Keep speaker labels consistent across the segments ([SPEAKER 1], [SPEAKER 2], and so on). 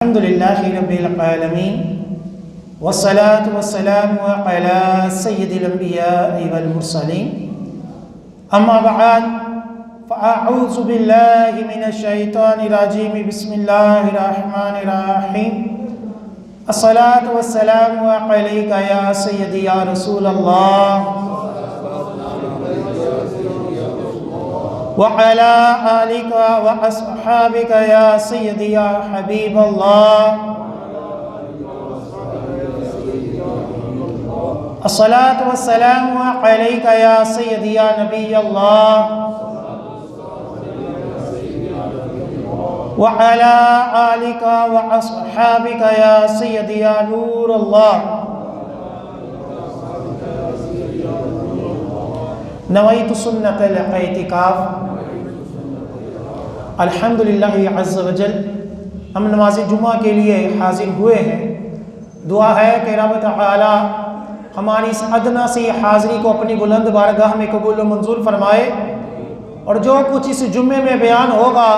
[SPEAKER 1] الحمد لله رب العالمين والصلاة والسلام على سيد الأنبياء والمرسلين أما بعد فأعوذ بالله من الشيطان الرجيم بسم الله الرحمن الرحيم الصلاة والسلام عليك يا سيدي يا رسول الله وعلى آلك وأصحابك يا سيدي يا حبيب الله الصلاة والسلام عليك يا سيدي يا نبي الله وعلى آلك وأصحابك يا سيدي يا نور الله نویت سنت الاعتکاف الحمدللہ عز وجل ہم نماز جمعہ کے لیے حاضر ہوئے ہیں۔ دعا ہے کہ رب تعالی ہماری اس ادنا سی حاضری کو اپنی بلند بارگاہ میں قبول و منظور فرمائے، اور جو کچھ اس جمعے میں بیان ہوگا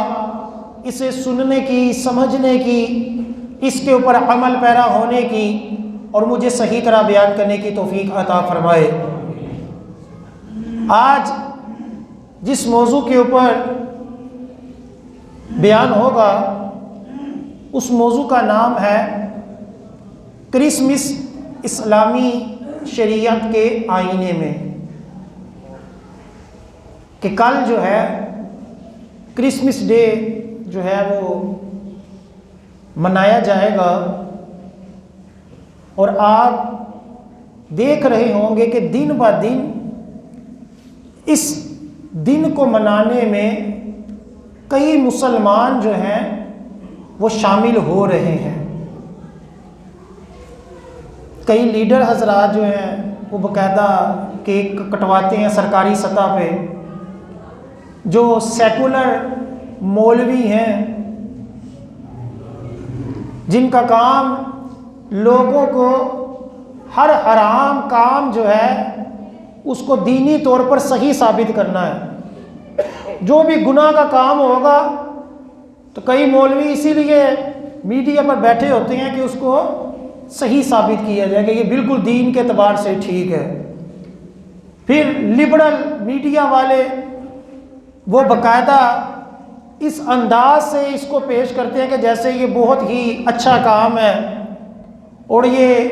[SPEAKER 1] اسے سننے کی، سمجھنے کی، اس کے اوپر عمل پیرا ہونے کی اور مجھے صحیح طرح بیان کرنے کی توفیق عطا فرمائے۔ آج جس موضوع کے اوپر بیان ہوگا اس موضوع کا نام ہے کرسمس اسلامی شریعت کے آئینے میں، کہ کل جو ہے کرسمس ڈے جو ہے وہ منایا جائے گا، اور آپ دیکھ رہے ہوں گے کہ دن بہ دن اس دن کو منانے میں کئی مسلمان جو ہیں وہ شامل ہو رہے ہیں۔ کئی لیڈر حضرات جو ہیں وہ باقاعدہ کیک کٹواتے ہیں سرکاری سطح پہ، جو سیکولر مولوی ہیں جن کا کام لوگوں کو ہر حرام کام جو ہے اس کو دینی طور پر صحیح ثابت کرنا ہے۔ جو بھی گناہ کا کام ہوگا تو کئی مولوی اسی لیے میڈیا پر بیٹھے ہوتے ہیں کہ اس کو صحیح ثابت کیا جائے کہ یہ بالکل دین کے اعتبار سے ٹھیک ہے۔ پھر لبرل میڈیا والے وہ باقاعدہ اس انداز سے اس کو پیش کرتے ہیں کہ جیسے یہ بہت ہی اچھا کام ہے اور یہ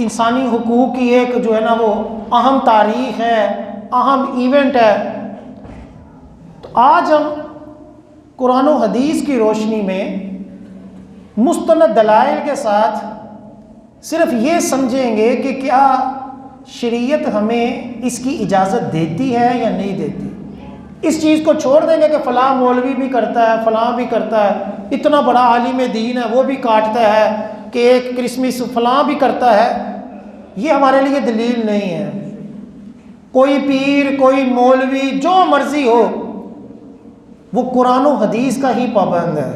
[SPEAKER 1] انسانی حقوق کی ایک جو ہے نا وہ اہم تاریخ ہے، اہم ایونٹ ہے۔ تو آج ہم قرآن و حدیث کی روشنی میں مستند دلائل کے ساتھ صرف یہ سمجھیں گے کہ کیا شریعت ہمیں اس کی اجازت دیتی ہے یا نہیں دیتی۔ اس چیز کو چھوڑ دیں گے کہ فلاں مولوی بھی کرتا ہے، فلاں بھی کرتا ہے، اتنا بڑا عالم دین ہے وہ بھی کاٹتا ہے، کہ ایک کرسمس فلاں بھی کرتا ہے، یہ ہمارے لیے دلیل نہیں ہے۔ کوئی پیر، کوئی مولوی، جو مرضی ہو وہ قرآن و حدیث کا ہی پابند ہے۔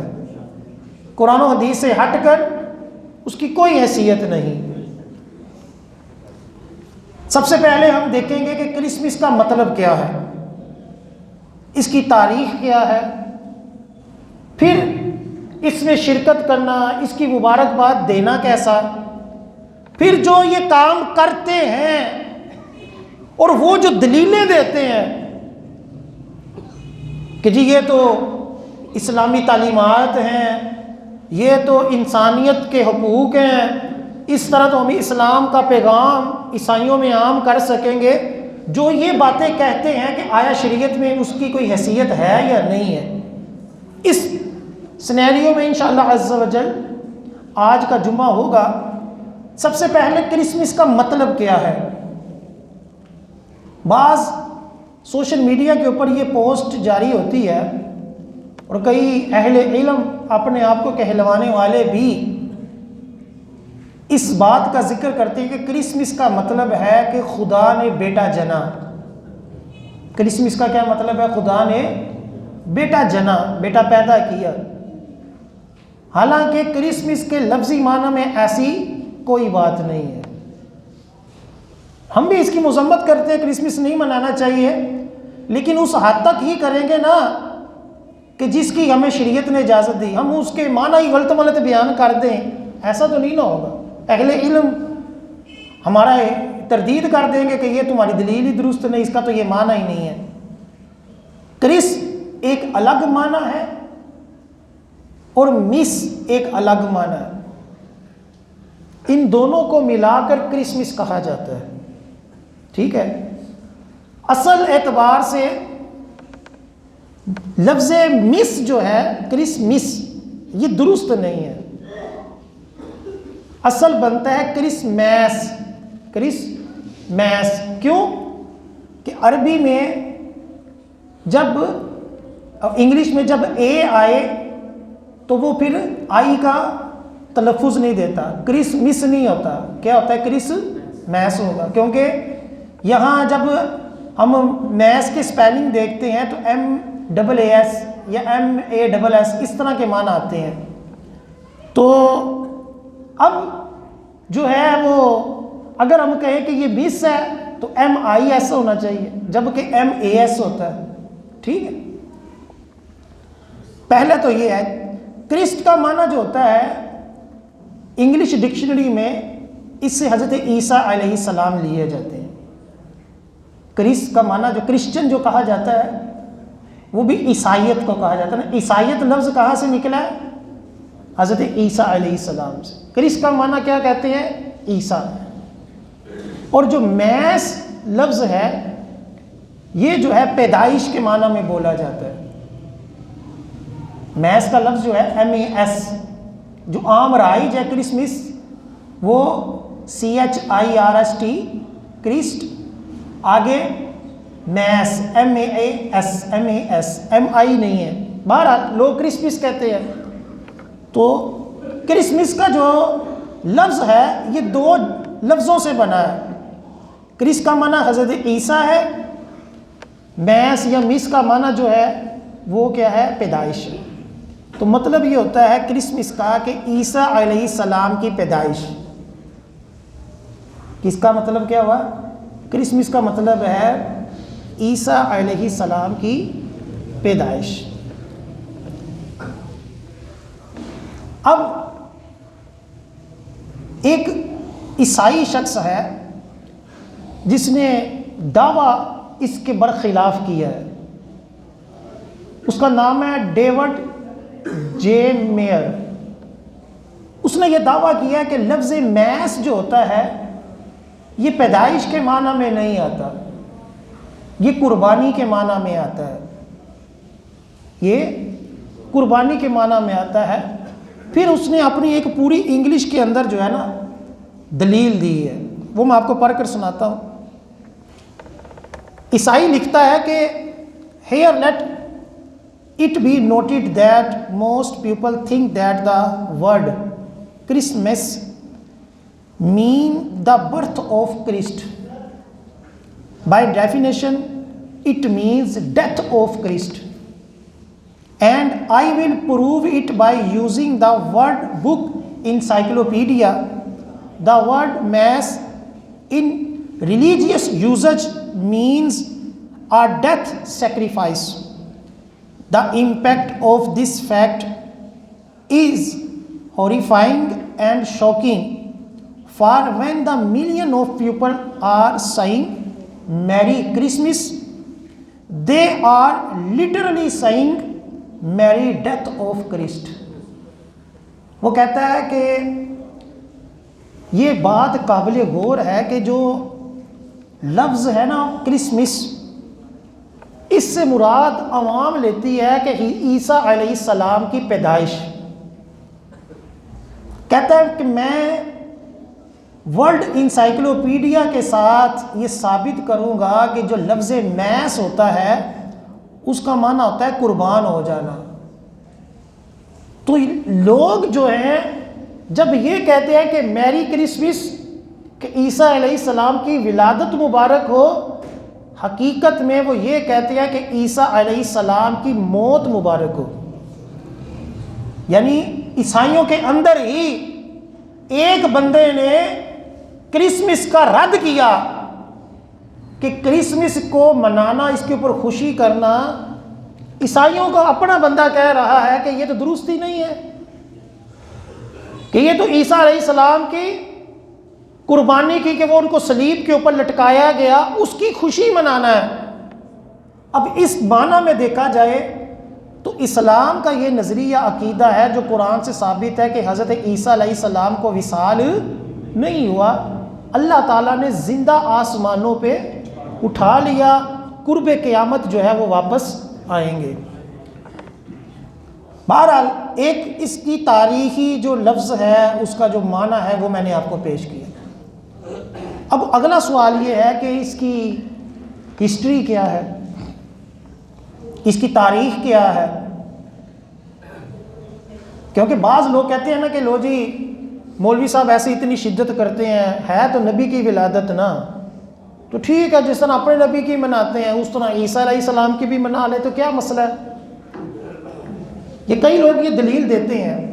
[SPEAKER 1] قرآن و حدیث سے ہٹ کر اس کی کوئی حیثیت نہیں۔ سب سے پہلے ہم دیکھیں گے کہ کرسمس کا مطلب کیا ہے، اس کی تاریخ کیا ہے، پھر اس میں شرکت کرنا، اس کی مبارکباد دینا کیسا، پھر جو یہ کام کرتے ہیں اور وہ جو دلیلیں دیتے ہیں کہ جی یہ تو اسلامی تعلیمات ہیں، یہ تو انسانیت کے حقوق ہیں، اس طرح تو ہم اسلام کا پیغام عیسائیوں میں عام کر سکیں گے، جو یہ باتیں کہتے ہیں کہ آیا شریعت میں اس کی کوئی حیثیت ہے یا نہیں ہے۔ اس سینیریو میں انشاءاللہ عز و جل آج کا جمعہ ہوگا۔ سب سے پہلے کرسمس کا مطلب کیا ہے۔ بعض سوشل میڈیا کے اوپر یہ پوسٹ جاری ہوتی ہے اور کئی اہل علم اپنے آپ کو کہلوانے والے بھی اس بات کا ذکر کرتے ہیں کہ کرسمس کا مطلب ہے کہ خدا نے بیٹا جنا۔ کرسمس کا کیا مطلب ہے؟ خدا نے بیٹا جنا، بیٹا پیدا کیا۔ حالانکہ کرسمس کے لفظی معنی میں ایسی کوئی بات نہیں ہے۔ ہم بھی اس کی مذمت کرتے ہیں، کرسمس نہیں منانا چاہیے، لیکن اس حد تک ہی کریں گے نا کہ جس کی ہمیں شریعت نے اجازت دی ہم اس کے معنی ہی غلط ملت بیان کر دیں، ایسا تو نہیں نہ ہوگا۔ اہل علم ہمارا تردید کر دیں گے کہ یہ تمہاری دلیل ہی درست نہیں، اس کا تو یہ معنی ہی نہیں ہے۔ کرس ایک الگ معنی ہے اور مس ایک الگ معنی ہے، ان دونوں کو ملا کر کرسمس کہا جاتا ہے، ٹھیک ہے۔ اصل اعتبار سے لفظ مس جو ہے کرسمس یہ درست نہیں ہے، اصل بنتا ہے کرسمیس، کرسمیس۔ کیوں کہ عربی میں جب انگلش میں جب اے آئے تو وہ پھر آئی کا تلفظ نہیں دیتا، کرسمس نہیں ہوتا، کیا ہوتا ہے کرسمیس ہوگا، کیونکہ یہاں جب ہم میس کے سپیلنگ دیکھتے ہیں تو MAAS یا MASS اس طرح کے معنی آتے ہیں۔ تو اب جو ہے وہ اگر ہم کہیں کہ یہ مس ہے تو MIS ہونا چاہیے جبکہ MAS ہوتا ہے، ٹھیک ہے۔ پہلے تو یہ ہے کرسٹ کا معنی جو ہوتا ہے انگلش ڈکشنری میں اس سے حضرت عیسیٰ علیہ السلام لیے جاتے ہیں۔ کرسٹ کا معنی جو کرسچن جو کہا جاتا ہے وہ بھی عیسائیت کو کہا جاتا ہے نا، عیسائیت لفظ کہاں سے نکلا ہے؟ حضرت عیسیٰ علیہ السلام سے۔ کرسٹ کا معنی کیا کہتے ہیں؟ عیسیٰ۔ اور جو میس لفظ ہے یہ جو ہے پیدائش کے معنی میں بولا جاتا ہے، میس کا لفظ جو ہے MAS، جو عام رائج ہے کرسمس وہ CHIRST کرسٹ، آگے میس MAS MI نہیں ہے، بہرحال لوگ کرسمس کہتے ہیں۔ تو کرسمس کا جو لفظ ہے یہ دو لفظوں سے بنا ہے، کرس کا معنی حضرت عیسیٰ ہے، میس یا مس کا معنی جو ہے وہ کیا ہے؟ پیدائش ہے۔ تو مطلب یہ ہوتا ہے کرسمس کا کہ عیسیٰ علیہ السلام کی پیدائش۔ کس کا مطلب کیا ہوا؟ کرسمس کا مطلب ہے عیسیٰ علیہ السلام کی پیدائش۔ اب ایک عیسائی شخص ہے جس نے دعویٰ اس کے برخلاف کیا ہے، اس کا نام ہے ڈیوڈ جے میئر۔ اس نے یہ دعویٰ کیا کہ لفظ میس جو ہوتا ہے یہ پیدائش کے معنی میں نہیں آتا، یہ قربانی کے معنی میں آتا ہے، یہ قربانی کے معنی میں آتا ہے۔ پھر اس نے اپنی ایک پوری انگلش کے اندر جو ہے نا دلیل دی ہے، وہ میں آپ کو پڑھ کر سناتا ہوں۔ عیسائی لکھتا ہے کہ here let it be noted that most people think that the word Christmas mean the birth of Christ. By definition, it means death of Christ. And I will prove it by using the word book encyclopedia. The word mass in religious usage means a death sacrifice. The impact of this fact is horrifying and shocking, for when the million of people are saying Merry Christmas, they are literally saying Merry Death of Christ. وہ کہتا ہے کہ یہ بات قابل غور ہے کہ جو لفظ ہے نا کرسمس، اس سے مراد عوام لیتی ہے کہ عیسیٰ علیہ السلام کی پیدائش۔ کہتا ہے کہ میں ورلڈ انسائکلوپیڈیا کے ساتھ یہ ثابت کروں گا کہ جو لفظ میس ہوتا ہے اس کا معنی ہوتا ہے قربان ہو جانا۔ تو لوگ جو ہیں جب یہ کہتے ہیں کہ میری کرسمس، کہ عیسیٰ علیہ السلام کی ولادت مبارک ہو، حقیقت میں وہ یہ کہتے ہیں کہ عیسیٰ علیہ السلام کی موت مبارک ہو۔ یعنی عیسائیوں کے اندر ہی ایک بندے نے کرسمس کا رد کیا کہ کرسمس کو منانا، اس کے اوپر خوشی کرنا عیسائیوں کا اپنا بندہ کہہ رہا ہے کہ یہ تو درست ہی نہیں ہے، کہ یہ تو عیسیٰ علیہ السلام کی قربانی کی کہ وہ ان کو صلیب کے اوپر لٹکایا گیا، اس کی خوشی منانا ہے۔ اب اس معنی میں دیکھا جائے تو اسلام کا یہ نظریہ عقیدہ ہے جو قرآن سے ثابت ہے کہ حضرت عیسیٰ علیہ السلام کو وصال نہیں ہوا، اللہ تعالیٰ نے زندہ آسمانوں پہ اٹھا لیا، قرب قیامت جو ہے وہ واپس آئیں گے۔ بہرحال ایک اس کی تاریخی جو لفظ ہے اس کا جو معنی ہے وہ میں نے آپ کو پیش کیا۔ اب اگلا سوال یہ ہے کہ اس کی ہسٹری کیا ہے، اس کی تاریخ کیا ہے، کیونکہ بعض لوگ کہتے ہیں نا کہ لو جی مولوی صاحب ایسی اتنی شدت کرتے ہیں، ہے تو نبی کی ولادت نا، تو ٹھیک ہے جس طرح اپنے نبی کی مناتے ہیں اس طرح عیسیٰ علیہ السلام کی بھی منا لے تو کیا مسئلہ ہے۔ یہ کئی لوگ یہ دلیل دیتے ہیں،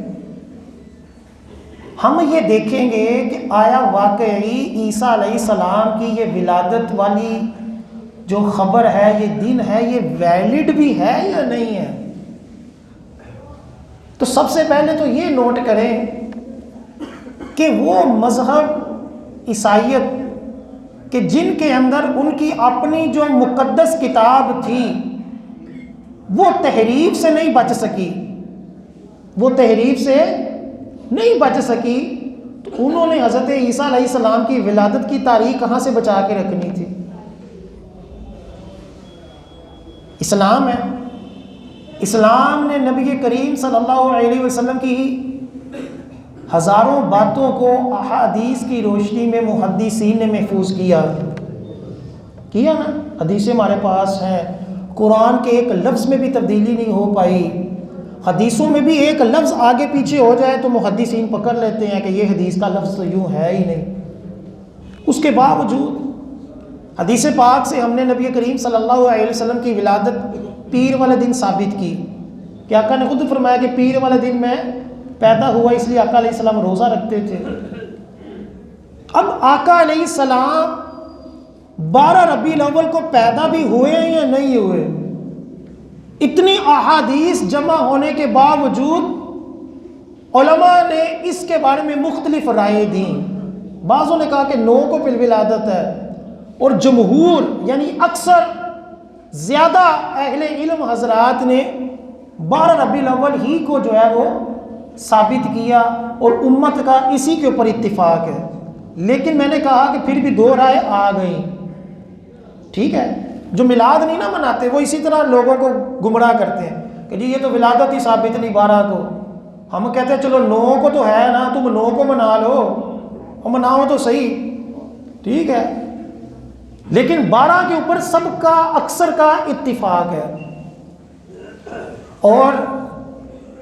[SPEAKER 1] ہم یہ دیکھیں گے کہ آیا واقعی عیسیٰ علیہ السلام کی یہ ولادت والی جو خبر ہے، یہ دن ہے، یہ ویلڈ بھی ہے یا نہیں ہے۔ تو سب سے پہلے تو یہ نوٹ کریں کہ وہ مذہب عیسائیت کہ جن کے اندر ان کی اپنی جو مقدس کتاب تھی وہ تحریف سے نہیں بچ سکی، وہ تحریف سے نہیں بچ سکی، تو انہوں نے حضرت عیسیٰ علیہ السلام کی ولادت کی تاریخ کہاں سے بچا کے رکھنی تھی۔ اسلام ہے، اسلام نے نبی کریم صلی اللہ علیہ وسلم کی ہزاروں باتوں کو احادیث کی روشنی میں محدثین نے محفوظ کیا نا، حدیثیں ہمارے پاس ہیں، قرآن کے ایک لفظ میں بھی تبدیلی نہیں ہو پائی، حدیثوں میں بھی ایک لفظ آگے پیچھے ہو جائے تو محدثین پکڑ لیتے ہیں کہ یہ حدیث کا لفظ تو یوں ہے ہی نہیں۔ اس کے باوجود حدیث پاک سے ہم نے نبی کریم صلی اللہ علیہ وسلم کی ولادت پیر والے دن ثابت کی کہ آقا نے خود فرمایا کہ پیر والے دن میں پیدا ہوا، اس لیے آقا علیہ السلام روزہ رکھتے تھے۔ اب آقا علیہ السلام 12 ربیع الاول کو پیدا بھی ہوئے ہیں یا نہیں ہوئے، اتنی احادیث جمع ہونے کے باوجود علماء نے اس کے بارے میں مختلف رائے دیں۔ بعضوں نے کہا کہ 9 کو فی الولادت ہے، اور جمہور یعنی اکثر زیادہ اہل علم حضرات نے 12 ربیع الاول ہی کو جو ہے وہ ثابت کیا، اور امت کا اسی کے اوپر اتفاق ہے۔ لیکن میں نے کہا کہ پھر بھی 2 رائے آ گئیں، ٹھیک ہے، جو میلاد نہیں نہ مناتے وہ اسی طرح لوگوں کو گمراہ کرتے ہیں کہ جی یہ تو ولادت ہی ثابت نہیں 12 کو، ہم کہتے ہیں چلو 9 کو تو ہے نا، تم 9 کو منا لو اور مناؤ تو صحیح، ٹھیک ہے، لیکن 12 کے اوپر سب کا اکثر کا اتفاق ہے۔ اور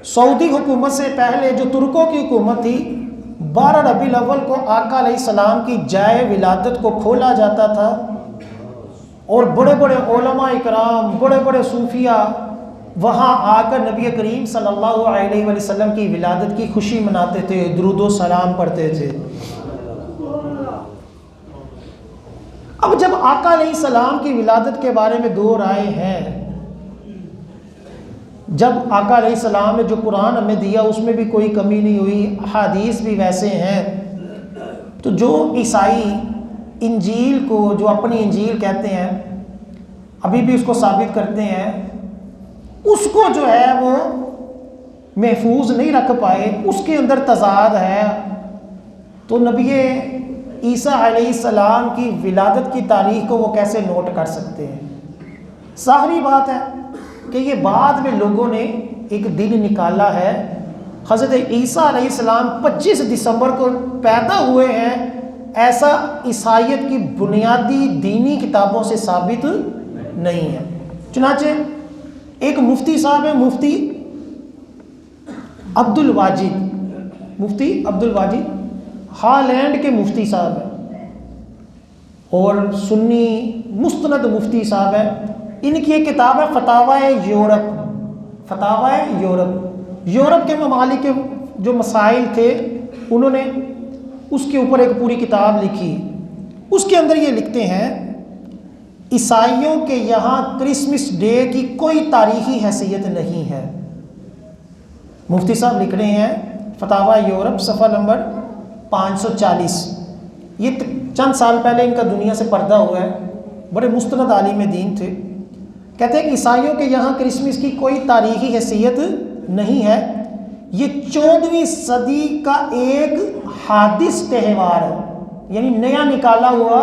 [SPEAKER 1] سعودی حکومت سے پہلے جو ترکوں کی حکومت تھی، 12 ربیع الاول کو آقا علیہ السلام کی جائے ولادت کو کھولا جاتا تھا، اور بڑے بڑے علماء اکرام، بڑے بڑے صوفیاء وہاں آ کر نبی کریم صلی اللہ علیہ وسلم کی ولادت کی خوشی مناتے تھے، درود و سلام پڑھتے تھے۔ اب جب آقا علیہ السلام کی ولادت کے بارے میں 2 رائے ہیں، جب آقا علیہ السلام نے جو قرآن ہمیں دیا اس میں بھی کوئی کمی نہیں ہوئی، احادیث بھی ویسے ہیں، تو جو عیسائی انجیل کو، جو اپنی انجیل کہتے ہیں، ابھی بھی اس کو ثابت کرتے ہیں، اس کو جو ہے وہ محفوظ نہیں رکھ پائے، اس کے اندر تضاد ہے، تو نبی عیسیٰ علیہ السلام کی ولادت کی تاریخ کو وہ کیسے نوٹ کر سکتے ہیں۔ ظاہری بات ہے کہ یہ بعد میں لوگوں نے ایک دن نکالا ہے، حضرت عیسیٰ علیہ السلام 25 دسمبر کو پیدا ہوئے ہیں، ایسا عیسائیت کی بنیادی دینی کتابوں سے ثابت نہیں ہے۔ چنانچہ ایک مفتی صاحب ہیں، مفتی عبد الواجد، مفتی عبد الواجد ہالینڈ کے مفتی صاحب ہیں، اور سنی مستند مفتی صاحب ہیں، ان کی ایک کتاب ہے فتاوی یورپ، فتاوی یورپ، یورپ کے ممالک کے جو مسائل تھے انہوں نے اس کے اوپر ایک پوری کتاب لکھی۔ اس کے اندر یہ لکھتے ہیں عیسائیوں کے یہاں کرسمس ڈے کی کوئی تاریخی حیثیت نہیں ہے۔ مفتی صاحب لکھ رہے ہیں فتاوی یورپ صفحہ نمبر 540۔ یہ چند سال پہلے ان کا دنیا سے پردہ ہوا ہے، بڑے مستند عالم دین تھے۔ کہتے ہیں کہ عیسائیوں کے یہاں کرسمس کی کوئی تاریخی حیثیت نہیں ہے، یہ 14ویں صدی کا ایک حادث تہوار ہے، یعنی نیا نکالا ہوا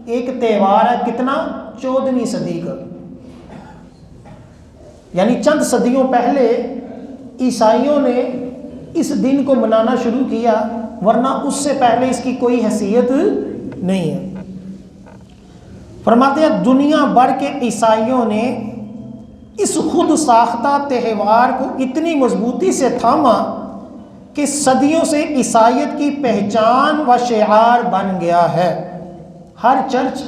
[SPEAKER 1] ایک تہوار ہے۔ کتنا؟ 14ویں صدی کا، یعنی چند صدیوں پہلے عیسائیوں نے اس دن کو منانا شروع کیا، ورنہ اس سے پہلے اس کی کوئی حیثیت نہیں ہے۔ فرماتے ہیں دنیا بھر کے عیسائیوں نے اس خود ساختہ تہوار کو اتنی مضبوطی سے تھاما کہ صدیوں سے عیسائیت کی پہچان و شعار بن گیا ہے۔ ہر چرچ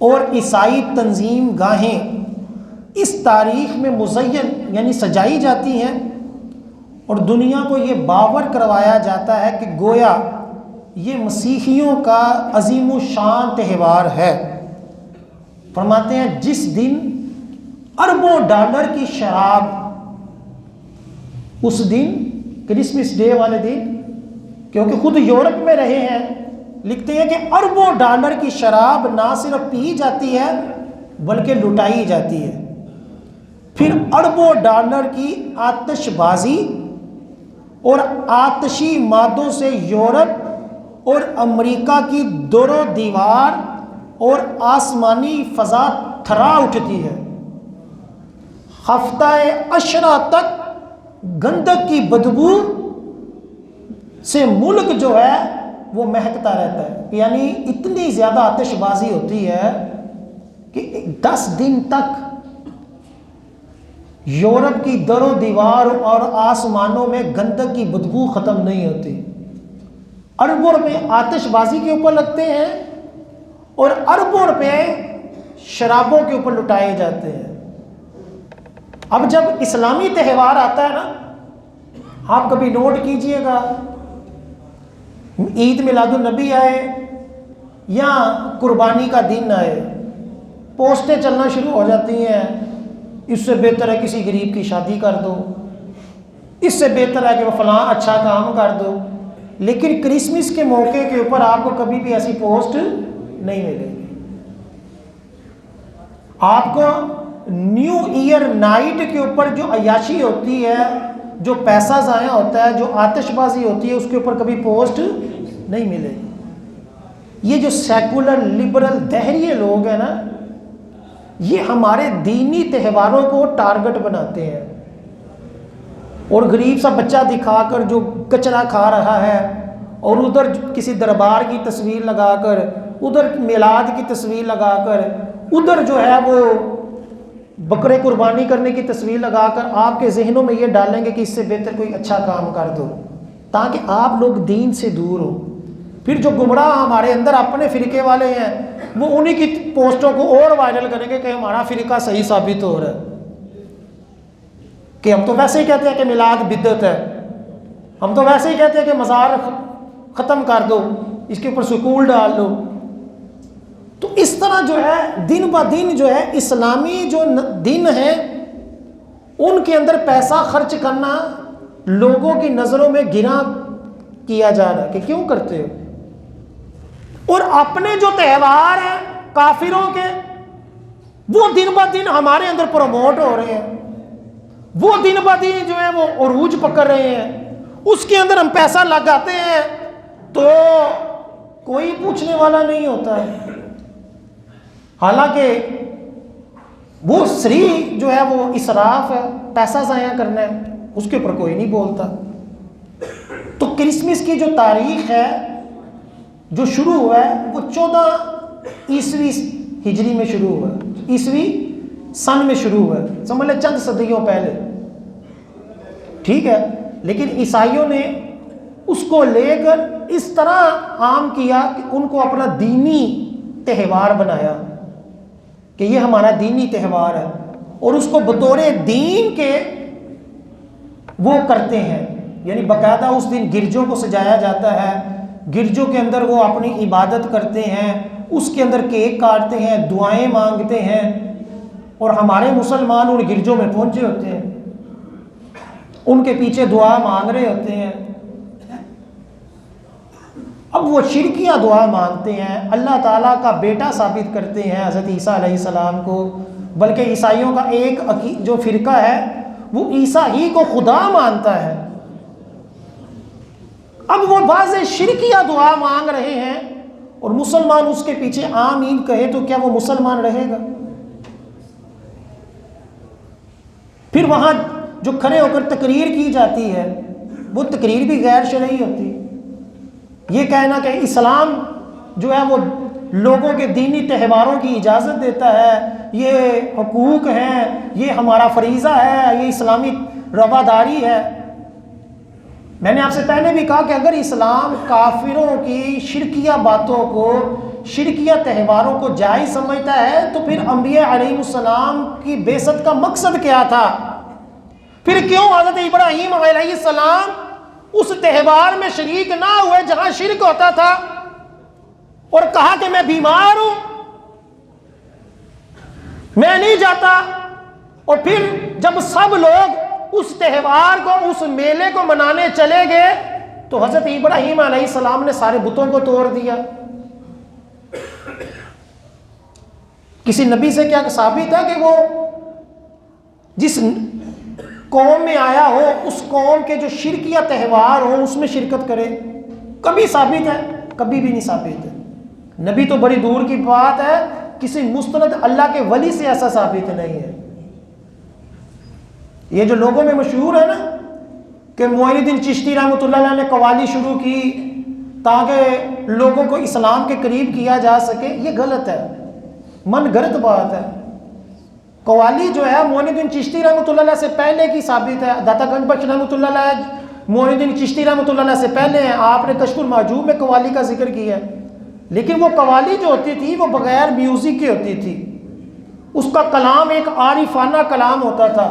[SPEAKER 1] اور عیسائی تنظیم گاہیں اس تاریخ میں مزین یعنی سجائی جاتی ہیں، اور دنیا کو یہ باور کروایا جاتا ہے کہ گویا یہ مسیحیوں کا عظیم الشان تہوار ہے۔ فرماتے ہیں جس دن اربوں ڈالر کی شراب، اس دن کرسمس ڈے والے دن، کیونکہ خود یورپ میں رہے ہیں، لکھتے ہیں کہ اربوں ڈالر کی شراب نہ صرف پی جاتی ہے بلکہ لٹائی جاتی ہے۔ پھر اربوں ڈالر کی آتش بازی اور آتشی مادوں سے یورپ اور امریکہ کی در و دیوار اور آسمانی فضا تھرا اٹھتی ہے۔ ہفتہ عشرہ تک گندک کی بدبو سے ملک جو ہے وہ مہکتا رہتا ہے، یعنی اتنی زیادہ آتش بازی ہوتی ہے کہ 10 دن تک یورپ کی در و دیوار اور آسمانوں میں گندک کی بدبو ختم نہیں ہوتی۔ اربوں روپے آتش بازی کے اوپر لگتے ہیں اور اربوں روپے شرابوں کے اوپر لٹائے جاتے ہیں۔ اب جب اسلامی تہوار آتا ہے نا، آپ کبھی نوٹ کیجئے گا، عید میلاد النبی آئے یا قربانی کا دن آئے، پوسٹیں چلنا شروع ہو جاتی ہیں، اس سے بہتر ہے کسی غریب کی شادی کر دو، اس سے بہتر ہے کہ وہ فلاں اچھا کام کر دو۔ لیکن کرسمس کے موقع کے اوپر آپ کو کبھی بھی ایسی پوسٹ نہیں ملے گی۔ آپ کو نیو ایئر نائٹ کے اوپر جو عیاشی ہوتی ہے، جو پیسہ ضائع ہوتا ہے، جو آتش بازی ہوتی ہے، اس کے اوپر کبھی پوسٹ نہیں ملے گی۔ یہ جو سیکولر لبرل دہریے لوگ ہیں نا، یہ ہمارے دینی تہواروں کو ٹارگٹ بناتے ہیں، اور غریب سا بچہ دکھا کر جو کچرا کھا رہا ہے، اور ادھر کسی دربار کی تصویر لگا کر، ادھر میلاد کی تصویر لگا کر، ادھر جو ہے وہ بکرے قربانی کرنے کی تصویر لگا کر آپ کے ذہنوں میں یہ ڈالیں گے کہ اس سے بہتر کوئی اچھا کام کر دو، تاکہ آپ لوگ دین سے دور ہو۔ پھر جو گمراہ ہمارے اندر اپنے فرقے والے ہیں، وہ انہی کی پوسٹوں کو اور وائرل کریں گے کہ ہمارا فرقہ صحیح ثابت ہو رہا ہے، کہ ہم تو ویسے ہی کہتے ہیں کہ میلاد بدعت ہے، ہم تو ویسے ہی کہتے ہیں کہ مزار ختم کر دو، اس کے اوپر سکول ڈال دو۔ تو اس طرح جو ہے دن بہ دن جو ہے اسلامی جو دن ہیں ان کے اندر پیسہ خرچ کرنا لوگوں کی نظروں میں گناہ کیا جا رہا ہے کہ کیوں کرتے ہو، اور اپنے جو تہوار ہیں کافروں کے، وہ دن بہ دن ہمارے اندر پروموٹ ہو رہے ہیں، وہ دن بہ دن جو ہے وہ عروج پکڑ رہے ہیں، اس کے اندر ہم پیسہ لگاتے ہیں تو کوئی پوچھنے والا نہیں ہوتا ہے۔ حالانکہ وہ صریح جو ہے وہ اسراف ہے، پیسہ ضائع کرنا ہے، اس کے اوپر کوئی نہیں بولتا۔ تو کرسمس کی جو تاریخ ہے جو شروع ہوا ہے وہ 14 عیسوی ہجری میں شروع ہوا ہے، عیسوی سن میں شروع ہوا ہے، سمجھ لیں چند صدیوں پہلے، ٹھیک ہے۔ لیکن عیسائیوں نے اس کو لے کر اس طرح عام کیا کہ ان کو اپنا دینی تہوار بنایا کہ یہ ہمارا دینی تہوار ہے، اور اس کو بطور دین کے وہ کرتے ہیں، یعنی باقاعدہ اس دن گرجوں کو سجایا جاتا ہے، گرجوں کے اندر وہ اپنی عبادت کرتے ہیں، اس کے اندر کیک کاٹتے ہیں، دعائیں مانگتے ہیں، اور ہمارے مسلمان ان گرجوں میں پہنچے ہوتے ہیں، ان کے پیچھے دعا مانگ رہے ہوتے ہیں۔ اب وہ شرکیہ دعا مانگتے ہیں، اللہ تعالیٰ کا بیٹا ثابت کرتے ہیں حضرت عیسیٰ علیہ السلام کو، بلکہ عیسائیوں کا ایک جو فرقہ ہے وہ عیسیٰ ہی کو خدا مانتا ہے۔ اب وہ واضح شرکیہ دعا مانگ رہے ہیں اور مسلمان اس کے پیچھے آمین کہے تو کیا وہ مسلمان رہے گا؟ پھر وہاں جو کھڑے ہو کر تقریر کی جاتی ہے وہ تقریر بھی غیر شرعی ہوتی ہے۔ یہ کہنا کہ اسلام جو ہے وہ لوگوں کے دینی تہواروں کی اجازت دیتا ہے، یہ حقوق ہیں، یہ ہمارا فریضہ ہے، یہ اسلامی رواداری ہے۔ میں نے آپ سے پہلے بھی کہا کہ اگر اسلام کافروں کی شرکیہ باتوں کو، شرکیہ تہواروں کو جائز سمجھتا ہے تو پھر انبیاء علیہ السلام کی بعثت کا مقصد کیا تھا؟ پھر کیوں حضرت ابراہیم علیہ السلام اس تہوار میں شریک نہ ہوئے جہاں شرک ہوتا تھا، اور کہا کہ میں بیمار ہوں، میں نہیں جاتا؟ اور پھر جب سب لوگ اس تہوار کو، اس میلے کو منانے چلے گئے تو حضرت ابراہیم علیہ السلام نے سارے بتوں کو توڑ دیا۔ کسی نبی سے کیا ثابت ہے کہ وہ جس قوم میں آیا ہو اس قوم کے جو شرکیہ تہوار ہو اس میں شرکت کرے؟ کبھی ثابت ہے؟ کبھی بھی نہیں ثابت ہے۔ نبی تو بڑی دور کی بات ہے، کسی مستند اللہ کے ولی سے ایسا ثابت نہیں ہے۔ یہ جو لوگوں میں مشہور ہے نا کہ معین الدین چشتی رحمۃ اللہ علیہ نے قوالی شروع کی تاکہ لوگوں کو اسلام کے قریب کیا جا سکے، یہ غلط ہے، من گھڑت بات ہے۔ قوالی جو ہے معین الدین چشتی رحمۃ اللہ علیہ سے پہلے کی ثابت ہے، داتا گنج بخش رحمۃ اللہ علیہ معین الدین چشتی رحمۃ اللہ علیہ سے پہلے ہیں، آپ نے کشف المحجوب میں قوالی کا ذکر کیا ہے، لیکن وہ قوالی جو ہوتی تھی وہ بغیر میوزک کی ہوتی تھی، اس کا کلام ایک عارفانہ کلام ہوتا تھا،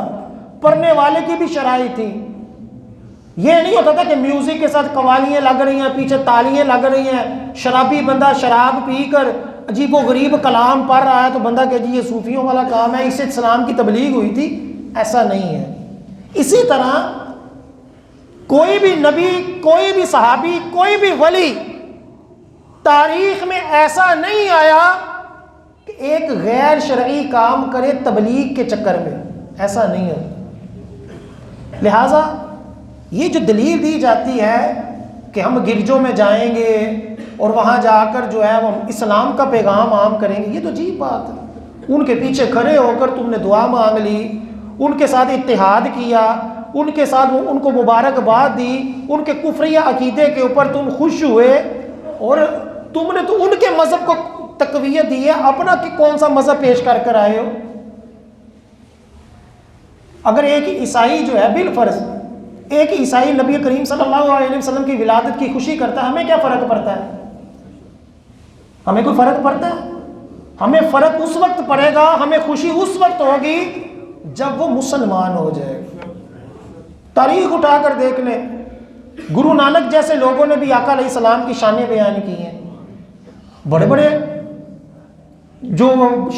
[SPEAKER 1] پڑھنے والے کی بھی شرائط تھی۔ یہ نہیں ہوتا تھا کہ میوزک کے ساتھ قوالیاں لگ رہی ہیں، پیچھے تالیاں لگ رہی ہیں، شرابی بندہ شراب پی کر عجیب و غریب کلام پڑھ رہا ہے تو بندہ کہ جی یہ صوفیوں والا کام ہے، اس سے اسلام کی تبلیغ ہوئی تھی، ایسا نہیں ہے۔ اسی طرح کوئی بھی نبی، کوئی بھی صحابی، کوئی بھی ولی تاریخ میں ایسا نہیں آیا کہ ایک غیر شرعی کام کرے تبلیغ کے چکر میں، ایسا نہیں ہے۔ لہٰذا یہ جو دلیل دی جاتی ہے کہ ہم گرجوں میں جائیں گے اور وہاں جا کر جو ہے وہ اسلام کا پیغام عام کریں گے، یہ تو عجیب بات ہے۔ ان کے پیچھے کھڑے ہو کر تم نے دعا مانگ لی، ان کے ساتھ اتحاد کیا، ان کے ساتھ ان کو مبارکباد دی، ان کے کفریہ عقیدے کے اوپر تم خوش ہوئے، اور تم نے تو ان کے مذہب کو تقویت دی ہے، اپنا کہ کون سا مذہب پیش کر کر آئے ہو۔ اگر ایک عیسائی جو ہے بالفرض ایک عیسائی نبی کریم صلی اللہ علیہ وسلم کی ولادت کی خوشی کرتا ہے، ہمیں کیا فرق پڑتا ہے؟ ہمیں کوئی فرق پڑتا ہے؟ ہمیں فرق اس وقت پڑے گا، ہمیں خوشی اس وقت ہوگی جب وہ مسلمان ہو جائے گا۔ تاریخ اٹھا کر دیکھ لیں، گرو نانک جیسے لوگوں نے بھی آقا علیہ السلام کی شانیں بیان کی ہیں، بڑے بڑے جو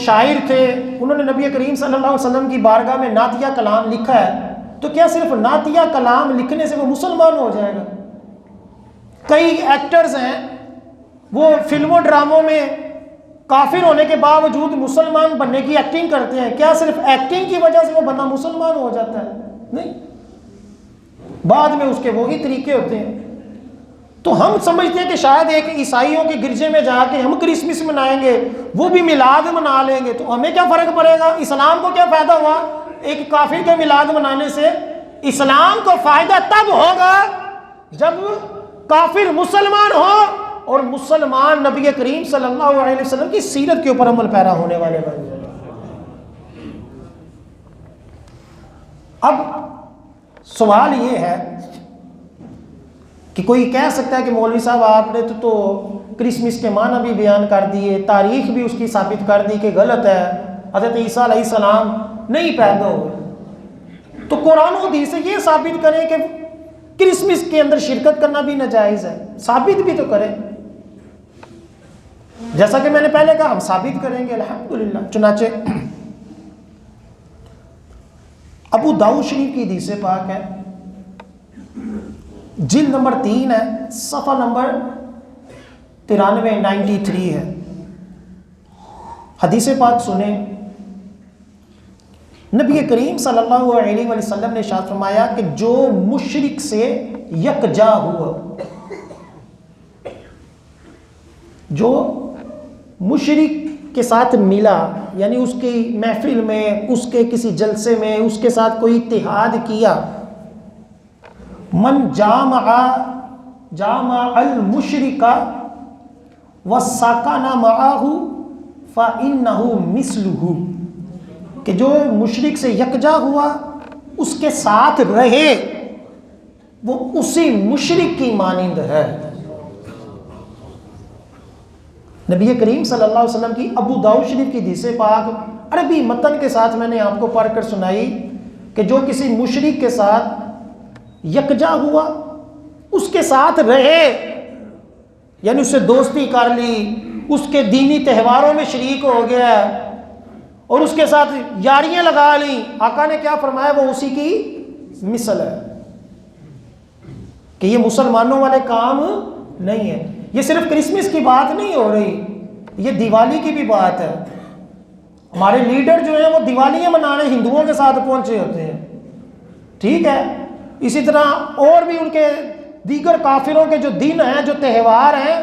[SPEAKER 1] شاعر تھے انہوں نے نبی کریم صلی اللہ علیہ وسلم کی بارگاہ میں نعتیہ کلام لکھا ہے، تو کیا صرف نعتیہ کلام لکھنے سے وہ مسلمان ہو جائے گا؟ کئی ایکٹرز ہیں وہ فلموں ڈراموں میں کافر ہونے کے باوجود مسلمان بننے کی ایکٹنگ کرتے ہیں، کیا صرف ایکٹنگ کی وجہ سے وہ بندہ مسلمان ہو جاتا ہے؟ نہیں، بعد میں اس کے وہی طریقے ہوتے ہیں۔ تو ہم سمجھتے ہیں کہ شاید ایک عیسائیوں کے گرجے میں جا کے ہم کرسمس منائیں گے، وہ بھی میلاد منا لیں گے، تو ہمیں کیا فرق پڑے گا؟ اسلام کو کیا فائدہ ہوا ایک کافر کے میلاد منانے سے؟ اسلام کو فائدہ تب ہوگا جب کافر مسلمان ہو اور مسلمان نبی کریم صلی اللہ علیہ وسلم کی سیرت کے اوپر عمل پیرا ہونے والے بن جائیں۔ اب سوال یہ ہے کہ کوئی کہہ سکتا ہے کہ مولوی صاحب آپ نے تو کرسمس کے معنی بھی بیان کر دیے، تاریخ بھی اس کی ثابت کر دی کہ غلط ہے، حضرت عیسیٰ علیہ السلام نہیں پیدا ہوئے، تو قرآن و حدیث سے یہ ثابت کریں کہ کرسمس کے اندر شرکت کرنا بھی ناجائز ہے، ثابت بھی تو کریں۔ جیسا کہ میں نے پہلے کہا ہم ثابت کریں گے الحمدللہ۔ چنانچہ ابو داؤد شریف کی حدیث پاک ہے، جلد نمبر 3 ہے، صفحہ نمبر 93 ہے۔ حدیث پاک سنیں، نبی کریم صلی اللہ علیہ وسلم نے ارشاد فرمایا کہ جو مشرک سے یکجا ہوا، جو مشرک کے ساتھ ملا، یعنی اس کی محفل میں، اس کے کسی جلسے میں اس کے ساتھ کوئی اتحاد کیا، من جامع المشرک وسکن معہ فإنہ مثلہ، کہ جو مشرک سے یکجا ہوا، اس کے ساتھ رہے، وہ اسی مشرک کی مانند ہے۔ نبی کریم صلی اللہ علیہ وسلم کی ابو داؤد شریف کی حدیث پاک عربی متن کے ساتھ میں نے آپ کو پڑھ کر سنائی کہ جو کسی مشرک کے ساتھ یکجا ہوا، اس کے ساتھ رہے، یعنی اس سے دوستی کر لی، اس کے دینی تہواروں میں شریک ہو گیا اور اس کے ساتھ یاریاں لگا لی، آقا نے کیا فرمایا؟ وہ اسی کی مثل ہے، کہ یہ مسلمانوں والے کام نہیں ہے۔ یہ صرف کرسمس کی بات نہیں ہو رہی، یہ دیوالی کی بھی بات ہے۔ ہمارے لیڈر جو ہیں وہ دیوالیاں منانے ہندوؤں کے ساتھ پہنچے ہوتے ہیں، ٹھیک ہے؟ اسی طرح اور بھی ان کے دیگر کافروں کے جو دن ہیں، جو تہوار ہیں،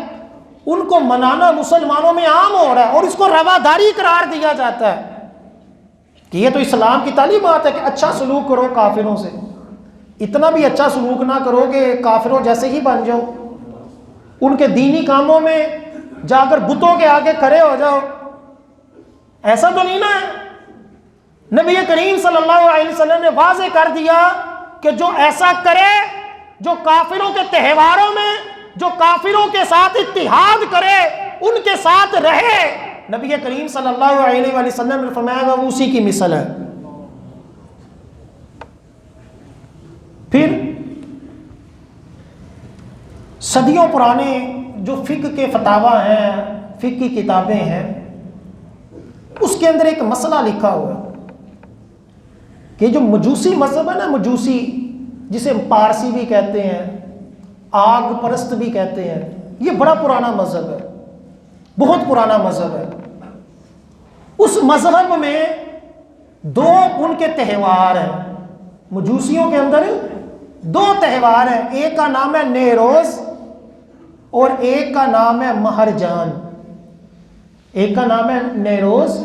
[SPEAKER 1] ان کو منانا مسلمانوں میں عام ہو رہا ہے، اور اس کو رواداری قرار دیا جاتا ہے کہ یہ تو اسلام کی تعلیمات ہے کہ اچھا سلوک کرو کافروں سے۔ اتنا بھی اچھا سلوک نہ کرو کہ کافروں جیسے ہی بن جاؤ، ان کے دینی کاموں میں جا کر بتوں کے آگے کھڑے ہو جاؤ، ایسا تو نہیں نا ہے۔ نبی کریم صلی اللہ علیہ وسلم نے واضح کر دیا کہ جو ایسا کرے، جو کافروں کے تہواروں میں، جو کافروں کے ساتھ اتحاد کرے، ان کے ساتھ رہے، نبی کریم صلی اللہ علیہ وسلم نے فرمایا وہ اسی کی مثل ہے۔ پھر صدیوں پرانے جو فقہ کے فتاوی ہیں، فقہ کی کتابیں ہیں، اس کے اندر ایک مسئلہ لکھا ہوا ہے کہ جو مجوسی مذہب ہے نا، مجوسی جسے پارسی بھی کہتے ہیں، آگ پرست بھی کہتے ہیں، یہ بڑا پرانا مذہب ہے، بہت پرانا مذہب ہے۔ اس مذہب میں دو ان کے تہوار ہیں، مجوسیوں کے اندر دو تہوار ہیں، ایک کا نام ہے نیروز اور ایک کا نام ہے مہرجان۔ ایک کا نام ہے نیروز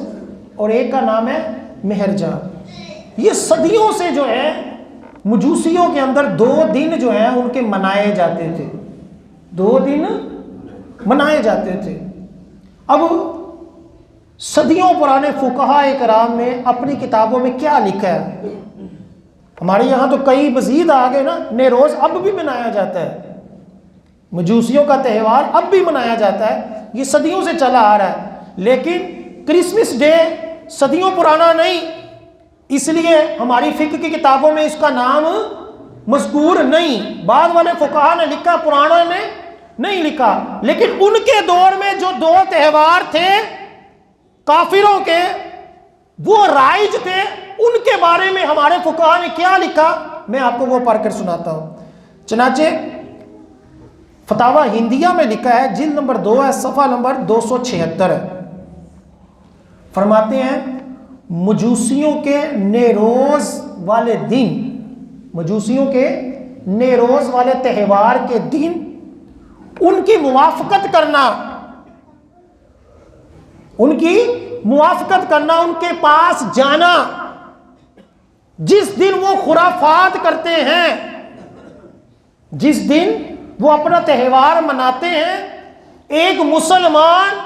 [SPEAKER 1] اور ایک کا نام ہے مہرجان۔ یہ صدیوں سے جو ہے مجوسیوں کے اندر 2 دن جو ہیں ان کے منائے جاتے تھے، 2 دن منائے جاتے تھے۔ اب صدیوں پرانے فقہاء کرام نے اپنی کتابوں میں کیا لکھا ہے؟ ہمارے یہاں تو کئی مزید آگے نا، نیروز اب بھی منایا جاتا ہے، مجوسیوں کا تہوار اب بھی منایا جاتا ہے، یہ صدیوں سے چلا آ رہا ہے۔ لیکن کرسمس ڈے صدیوں پرانا نہیں، اس لیے ہماری فقہ کی کتابوں میں اس کا نام مذکور نہیں۔ بعد والے فقہاء نے لکھا، پرانا نے نہیں لکھا۔ لیکن ان کے دور میں جو 2 تہوار تھے کافروں کے، وہ رائج تھے، ان کے بارے میں ہمارے فقہاء نے کیا لکھا، میں آپ کو وہ پڑھ کر سناتا ہوں۔ چنانچہ فتاوی ہندیہ میں لکھا ہے، جلد نمبر 2 ہے، صفحہ نمبر 276 ہے۔ فرماتے ہیں مجوسیوں کے نیروز والے دن، مجوسیوں کے نیروز والے تہوار کے دن ان کی موافقت کرنا، ان کی موافقت کرنا، ان کے پاس جانا، جس دن وہ خرافات کرتے ہیں، جس دن وہ اپنا تہوار مناتے ہیں، ایک مسلمان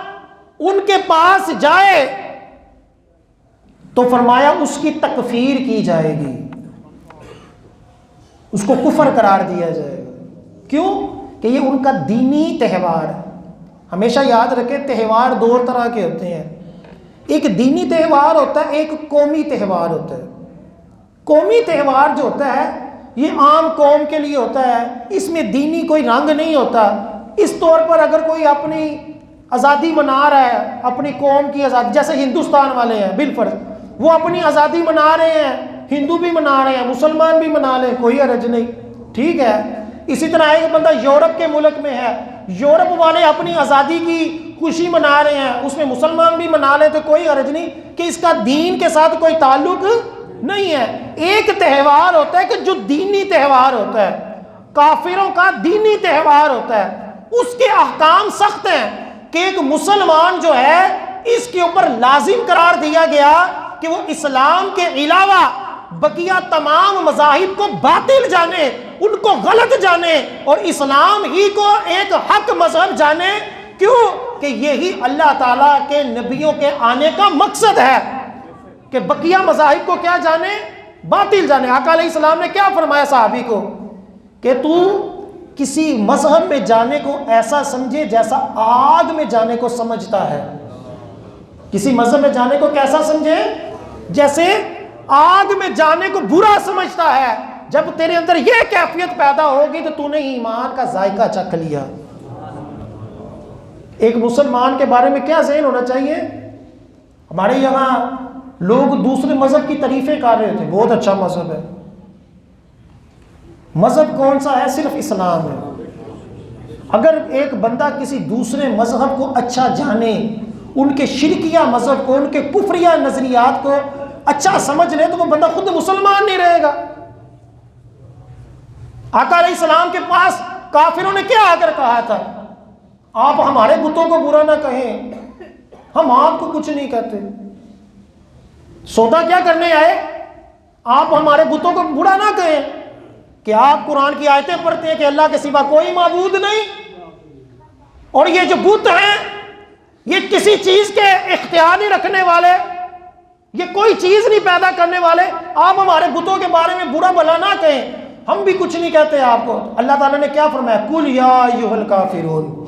[SPEAKER 1] ان کے پاس جائے تو فرمایا اس کی تکفیر کی جائے گی، اس کو کفر قرار دیا جائے گا۔ کیوں؟ کہ یہ ان کا دینی تہوار ہے۔ ہمیشہ یاد رکھیں تہوار 2 طرح کے ہوتے ہیں، ایک دینی تہوار ہوتا ہے، ایک قومی تہوار ہوتا ہے۔ قومی تہوار جو ہوتا ہے یہ عام قوم کے لیے ہوتا ہے، اس میں دینی کوئی رنگ نہیں ہوتا۔ اس طور پر اگر کوئی اپنی آزادی منا رہا ہے، اپنی قوم کی آزادی، جیسے ہندوستان والے ہیں بالفرض وہ اپنی آزادی منا رہے ہیں، ہندو بھی منا رہے ہیں، مسلمان بھی منا لیں، کوئی حرج نہیں، ٹھیک ہے۔ اسی طرح ایک بندہ یورپ کے ملک میں ہے، یورپ والے اپنی آزادی کی خوشی منا رہے ہیں، اس میں مسلمان بھی منا لیں تو کوئی حرج نہیں، کہ اس کا دین کے ساتھ کوئی تعلق نہیں ہے۔ ایک تہوار ہوتا ہے کہ جو دینی تہوار ہوتا ہے، کافروں کا دینی تہوار ہوتا ہے، اس کے احکام سخت ہیں کہ ایک مسلمان جو ہے اس کے اوپر لازم قرار دیا گیا کہ وہ اسلام کے علاوہ بقیہ تمام مذاہب کو باطل جانے، ان کو غلط جانے، اور اسلام ہی کو ایک حق مذہب جانے۔ کیوں؟ کہ یہی اللہ تعالیٰ کے نبیوں کے آنے کا مقصد ہے کہ بقیہ مذاہب کو کیا جانے؟ باطل جانے۔ آقا علیہ السلام نے کیا فرمایا صحابی کو کہ تو کسی مذہب میں جانے کو ایسا سمجھے جیسا آگ میں جانے کو سمجھتا ہے۔ کسی مذہب میں جانے کو کیسا سمجھے؟ جیسے آگ میں جانے کو برا سمجھتا ہے۔ جب تیرے اندر یہ کیفیت پیدا ہوگی تو تو نے ایمان کا ذائقہ چکھ لیا۔ ایک مسلمان کے بارے میں کیا ذہن ہونا چاہیے؟ ہمارے یہاں لوگ دوسرے مذہب کی تعریفیں کر رہے تھے، بہت اچھا مذہب ہے۔ مذہب کون سا ہے؟ صرف اسلام ہے۔ اگر ایک بندہ کسی دوسرے مذہب کو اچھا جانے، ان کے شرکیہ مذہب کو، ان کے کفریہ نظریات کو اچھا سمجھ لے، تو وہ بندہ خود مسلمان نہیں رہے گا۔ آقا علیہ السلام کے پاس کافروں نے کیا آ کر کہا تھا؟ آپ ہمارے بتوں کو برا نہ کہیں، ہم آپ کو کچھ نہیں کہتے۔ سودا کیا کرنے آئے؟ آپ ہمارے بتوں کو برا نہ کہیں کہ آپ قرآن کی آیتیں پڑھتے ہیں کہ اللہ کے سوا کوئی معبود نہیں، اور یہ جو بت ہیں یہ کسی چیز کے اختیار نہیں رکھنے والے، یہ کوئی چیز نہیں پیدا کرنے والے، آپ ہمارے بتوں کے بارے میں برا بھلا نہ کہیں، ہم بھی کچھ نہیں کہتے آپ کو۔ اللہ تعالیٰ نے کیا فرمایا؟ قُلْ يَا أَيُّهَا الْكَافِرُونَ،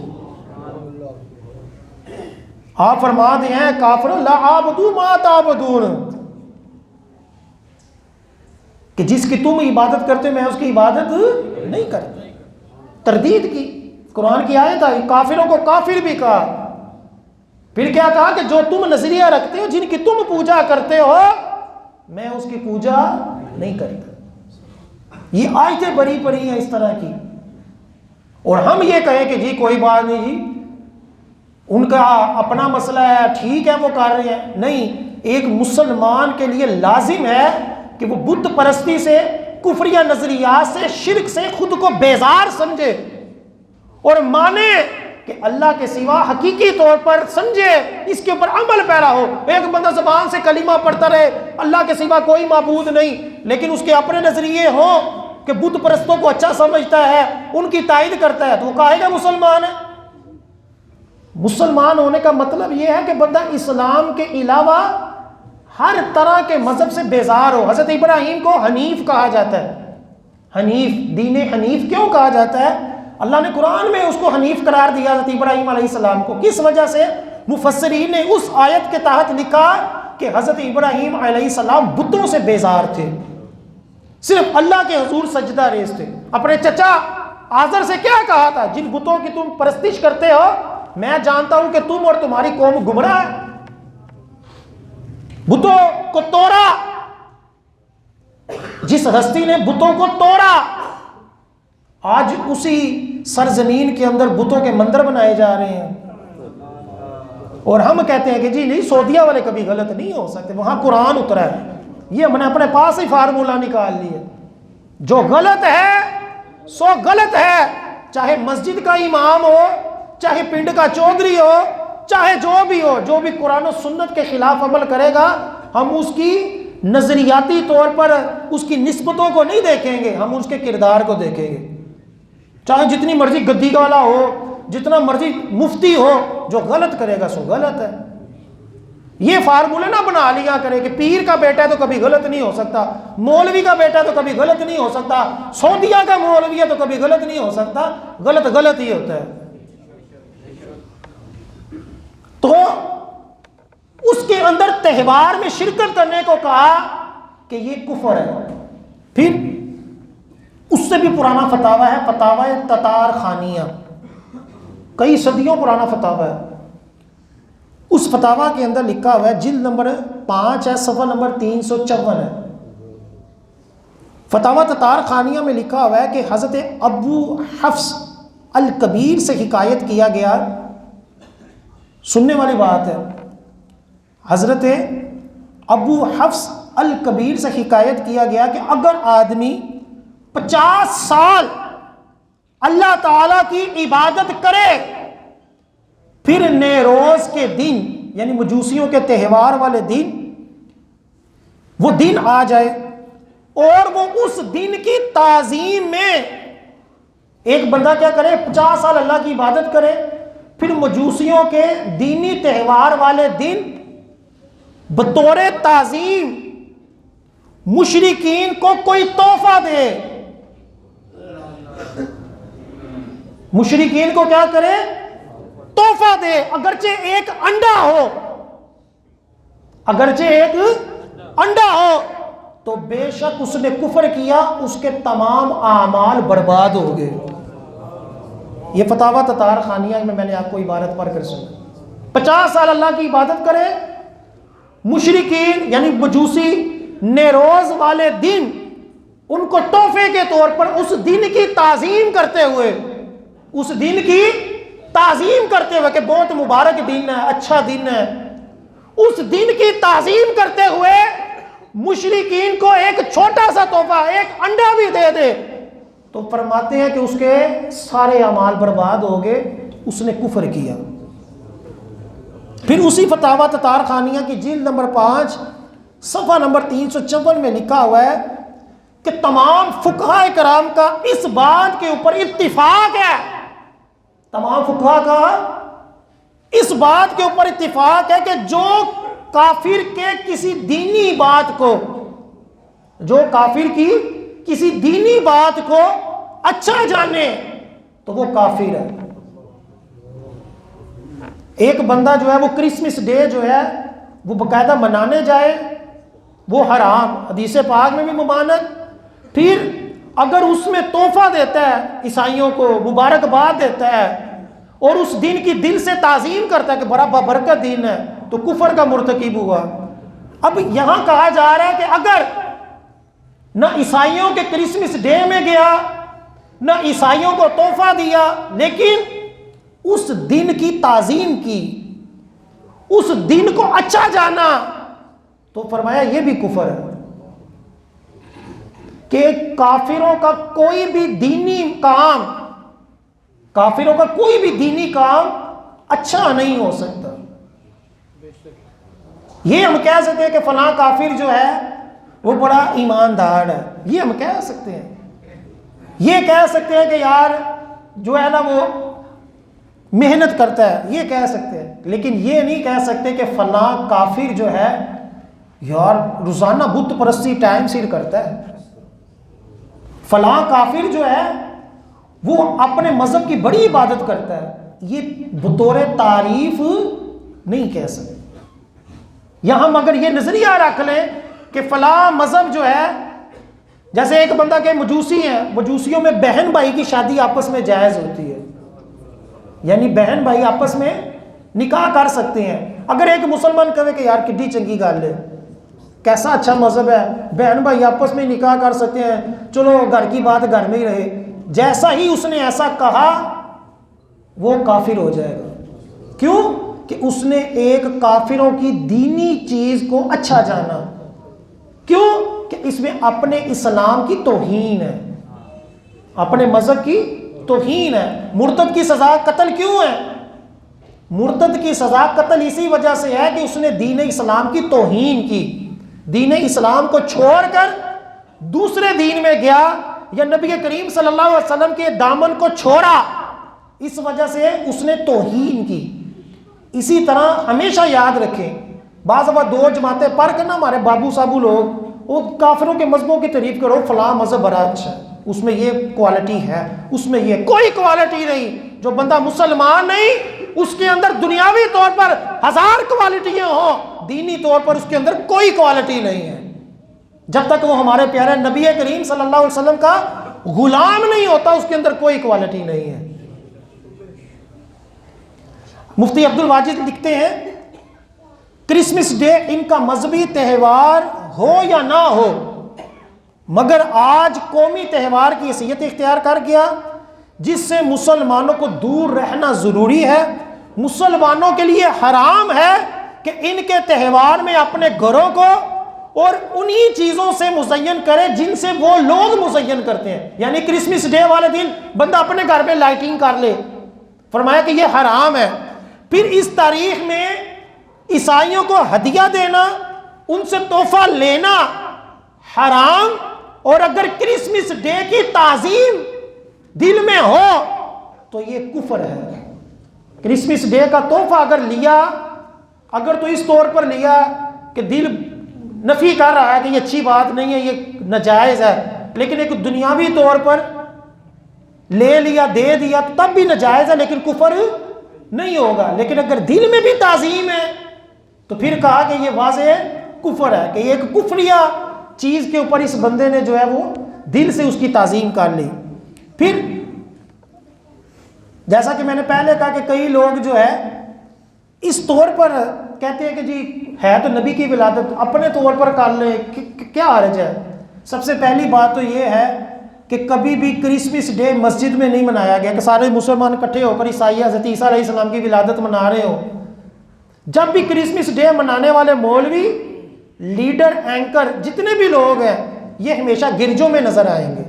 [SPEAKER 1] آپ فرما دے ہیں کافرون لا عابدو ما تعبدون، کہ جس کی تم عبادت کرتے میں اس کی عبادت نہیں کرتا۔ تردید کی، قرآن کی آیت آئی، کافروں کو کافر بھی کہا، پھر کیا کہا کہ جو تم نظریہ رکھتے ہو، جن کی تم پوجا کرتے ہو، میں اس کی پوجا نہیں کرتا۔ یہ آیتیں بڑی پڑی ہیں اس طرح کی، اور ہم یہ کہیں کہ جی کوئی بات نہیں جی ان کا اپنا مسئلہ ہے، ٹھیک ہے وہ کر رہے ہیں۔ نہیں، ایک مسلمان کے لیے لازم ہے کہ وہ بت پرستی سے، کفریہ نظریات سے، شرک سے خود کو بیزار سمجھے اور مانے کہ اللہ کے سوا حقیقی طور پر سمجھے، اس کے اوپر عمل پیرا ہو۔ ایک بندہ زبان سے کلمہ پڑھتا رہے اللہ کے سوا کوئی معبود نہیں، لیکن اس کے اپنے نظریے ہوں کہ بت پرستوں کو اچھا سمجھتا ہے، ان کی تائید کرتا ہے، تو وہ کہے گا مسلمان ہے۔ مسلمان ہونے کا مطلب یہ ہے کہ بندہ اسلام کے علاوہ ہر طرح کے مذہب سے بیزار ہو۔ حضرت ابراہیم کو حنیف کہا جاتا ہے۔ حنیف، دین حنیف کیوں کہا جاتا ہے؟ اللہ نے قرآن میں اس کو حنیف قرار دیا حضرت ابراہیم علیہ السلام کو۔ کس وجہ سے؟ مفسرین نے اس آیت کے تحت لکھا کہ حضرت ابراہیم علیہ السلام بتوں سے بیزار تھے، صرف اللہ کے حضور سجدہ ریز تھے۔ اپنے چچا آزر سے کیا کہا تھا؟ جن بتوں کی تم پرستش کرتے ہو میں جانتا ہوں کہ تم اور تمہاری قوم گمراہ ہے۔ بتوں کو توڑا، جس ہستی نے بتوں کو توڑا، آج اسی سرزمین کے اندر بتوں کے مندر بنائے جا رہے ہیں، اور ہم کہتے ہیں کہ جی نہیں سعودیہ والے کبھی غلط نہیں ہو سکتے، وہاں قرآن اترا ہے۔ یہ ہم نے اپنے پاس ہی فارمولہ نکال لیا، جو غلط ہے سو غلط ہے، چاہے مسجد کا امام ہو، چاہے پنڈ کا چودھری ہو، چاہے جو بھی قرآن و سنت کے خلاف عمل کرے گا، ہم اس کی نظریاتی طور پر اس کی نسبتوں کو نہیں دیکھیں گے، ہم اس کے کردار کو دیکھیں گے۔ چاہے جتنی مرضی گدی والا ہو، جتنا مرضی مفتی ہو، جو غلط کرے گا سو غلط ہے۔ یہ فارمولے نہ بنا لیا کرے کہ پیر کا بیٹا ہے تو کبھی غلط نہیں ہو سکتا، مولوی کا بیٹا تو کبھی غلط نہیں ہو سکتا، سعودیہ کا مولوی ہے تو کبھی غلط نہیں ہو سکتا۔ غلط ہی ہوتا ہے۔ تو اس کے اندر تہوار میں شرکت کرنے کو کہا کہ یہ کفر ہے۔ پھر اس سے بھی پرانا فتاوی ہے، فتاوی تتار خانیہ، کئی صدیوں پرانا فتاوی ہے۔ اس فتاویٰ کے اندر لکھا ہوا ہے، جلد نمبر 5 ہے، صفحہ نمبر 354 ہے، فتاویٰ تتار خانیہ میں لکھا ہوا ہے کہ حضرت ابو حفص الکبیر سے حکایت کیا گیا، سننے والی بات ہے، حضرت ابو حفص الکبیر سے حکایت کیا گیا کہ اگر آدمی 50 سال اللہ تعالیٰ کی عبادت کرے، پھر نیروز کے دن یعنی مجوسیوں کے تہوار والے دن وہ دن آ جائے اور وہ اس دن کی تعظیم میں، ایک بندہ کیا کرے 50 سال اللہ کی عبادت کرے، پھر مجوسیوں کے دینی تہوار والے دن بطور تعظیم مشرکین کو کوئی تحفہ دے، مشرکین کو کیا کرے، تحفہ دے، اگرچہ ایک انڈا ہو، اگرچہ ایک انڈا ہو، تو بے شک اس نے کفر کیا، اس کے تمام اعمال برباد ہو گئے۔ یہ فتاویٰ تتار خانیہ میں نے آپ کو عبارت پڑھ کر سنا۔ 50 سال اللہ کی عبادت کرے، مشرکین یعنی مجوسی نیروز والے دن ان کو تحفے کے طور پر اس دن کی تعظیم کرتے ہوئے، اس دن کی تعظیم کرتے ہوئے کہ بہت مبارک دن ہے، اچھا دن ہے، اس دن کی تعظیم کرتے ہوئے مشرکین کو ایک چھوٹا سا تحفہ، ایک انڈا بھی دے دے، تو فرماتے ہیں کہ اس کے سارے اعمال برباد ہو گئے، اس نے کفر کیا۔ پھر اسی فتاویٰ تتار خانیہ کی جلد نمبر 5 صفحہ نمبر 354 میں لکھا ہوا ہے کہ تمام فقہاء کرام کا اس بات کے اوپر اتفاق ہے، تمام فقہاء کا اس بات کے اوپر اتفاق ہے کہ جو کافر کے کسی دینی بات کو، جو کافر کی کسی دینی بات کو اچھا جانے تو وہ کافر ہے۔ ایک بندہ جو ہے وہ کرسمس ڈے جو ہے وہ باقاعدہ منانے جائے، وہ حرام، حدیث پاک میں بھی ممانعت۔ پھر اگر اس میں تحفہ دیتا ہے، عیسائیوں کو مبارکباد دیتا ہے اور اس دن کی دل سے تعظیم کرتا ہے کہ بڑا بابرکت دن ہے، تو کفر کا مرتکب ہوا۔ اب یہاں کہا جا رہا ہے کہ اگر نہ عیسائیوں کے کرسمس ڈے میں گیا، نہ عیسائیوں کو تحفہ دیا، لیکن اس دن کی تعظیم کی، اس دن کو اچھا جانا، تو فرمایا یہ بھی کفر ہے کہ کافروں کا کوئی بھی دینی کام، کافروں کا کوئی بھی دینی کام اچھا نہیں ہو سکتا۔ یہ ہم کہہ سکتے ہیں کہ فلاں کافر جو ہے وہ بڑا ایماندار ہے، یہ ہم کہہ سکتے ہیں، یہ کہہ سکتے ہیں کہ یار جو ہے نا وہ محنت کرتا ہے، یہ کہہ سکتے ہیں، لیکن یہ نہیں کہہ سکتے کہ فلاں کافر جو ہے یار روزانہ بت پرستی ٹائم سیر کرتا ہے، فلاں کافر جو ہے وہ اپنے مذہب کی بڑی عبادت کرتا ہے، یہ بطور تعریف نہیں کہہ سکتے۔ یا ہم اگر یہ نظریہ رکھ لیں کہ فلاں مذہب جو ہے، جیسے ایک بندہ کے مجوسی ہیں، مجوسیوں میں بہن بھائی کی شادی آپس میں جائز ہوتی ہے، یعنی بہن بھائی آپس میں نکاح کر سکتے ہیں۔ اگر ایک مسلمان کہے کہ یار کڈی چنگی گل ہے، کیسا اچھا مذہب ہے، بہن بھائی آپس میں نکاح کر سکتے ہیں، چلو گھر کی بات گھر میں ہی رہے، جیسا ہی اس نے ایسا کہا وہ کافر ہو جائے گا۔ کیوں کہ اس نے ایک کافروں کی دینی چیز کو اچھا جانا، کیوں کہ اس میں اپنے اسلام کی توہین ہے، اپنے مذہب کی توہین ہے۔ مرتد کی سزا قتل کیوں ہے؟ مرتد کی سزا قتل اسی وجہ سے ہے کہ اس نے دین اسلام کی توہین کی، دین اسلام کو چھوڑ کر دوسرے دین میں گیا، یا نبی کریم صلی اللہ علیہ وسلم کے دامن کو چھوڑا، اس وجہ سے اس نے توہین کی۔ اسی طرح ہمیشہ یاد رکھیں، بعض دفعہ دو جماعتیں پڑھ کر نا ہمارے بابو صابو لوگ وہ کافروں کے مذہبوں کی تعریف کرو، فلاں مذہب بڑا اچھا ہے، اس میں یہ کوالٹی ہے، اس میں یہ، کوئی کوالٹی نہیں۔ جو بندہ مسلمان نہیں اس کے اندر دنیاوی طور پر 1000 کوالٹیاں ہوں، دینی طور پر اس کے اندر کوئی کوالٹی نہیں ہے۔ جب تک وہ ہمارے پیارے نبی کریم صلی اللہ علیہ وسلم کا غلام نہیں ہوتا اس کے اندر کوئی کوالٹی نہیں ہے۔ مفتی عبد الواجد لکھتے ہیں کرسمس ڈے ان کا مذہبی تہوار ہو یا نہ ہو، مگر آج قومی تہوار کی حیثیت اختیار کر گیا، جس سے مسلمانوں کو دور رہنا ضروری ہے۔ مسلمانوں کے لیے حرام ہے کہ ان کے تہوار میں اپنے گھروں کو اور انہی چیزوں سے مزین کرے جن سے وہ لوگ مزین کرتے ہیں، یعنی کرسمس ڈے والے دن بندہ اپنے گھر پہ لائٹنگ کر لے، فرمایا کہ یہ حرام ہے۔ پھر اس تاریخ میں عیسائیوں کو ہدیہ دینا، ان سے تحفہ لینا حرام، اور اگر کرسمس ڈے کی تعظیم دل میں ہو تو یہ کفر ہے۔ کرسمس ڈے کا تحفہ اگر لیا، اگر تو اس طور پر لیا کہ دل نفی کر رہا ہے کہ یہ اچھی بات نہیں ہے، یہ ناجائز ہے، لیکن ایک دنیاوی طور پر لے لیا، دے دیا، تب بھی ناجائز ہے لیکن کفر نہیں ہوگا۔ لیکن اگر دل میں بھی تعظیم ہے تو پھر کہا کہ یہ واضح کفر ہے، کہ یہ ایک کفریہ چیز کے اوپر اس بندے نے جو ہے وہ دل سے اس کی تعظیم کر لی۔ پھر جیسا کہ میں نے پہلے کہا کہ کئی لوگ جو ہے اس طور پر کہتے ہیں کہ جی ہے تو نبی کی ولادت، اپنے طور پر کر لیں، کیا حرج ہے؟ سب سے پہلی بات تو یہ ہے کہ کبھی بھی کرسمس ڈے مسجد میں نہیں منایا گیا کہ سارے مسلمان اکٹھے ہو کر عیسائی حضرت عیسیٰ علیہ السلام کی ولادت منا رہے ہو۔ جب بھی کرسمس ڈے منانے والے مولوی، لیڈر، اینکر، جتنے بھی لوگ ہیں، یہ ہمیشہ گرجوں میں نظر آئیں گے،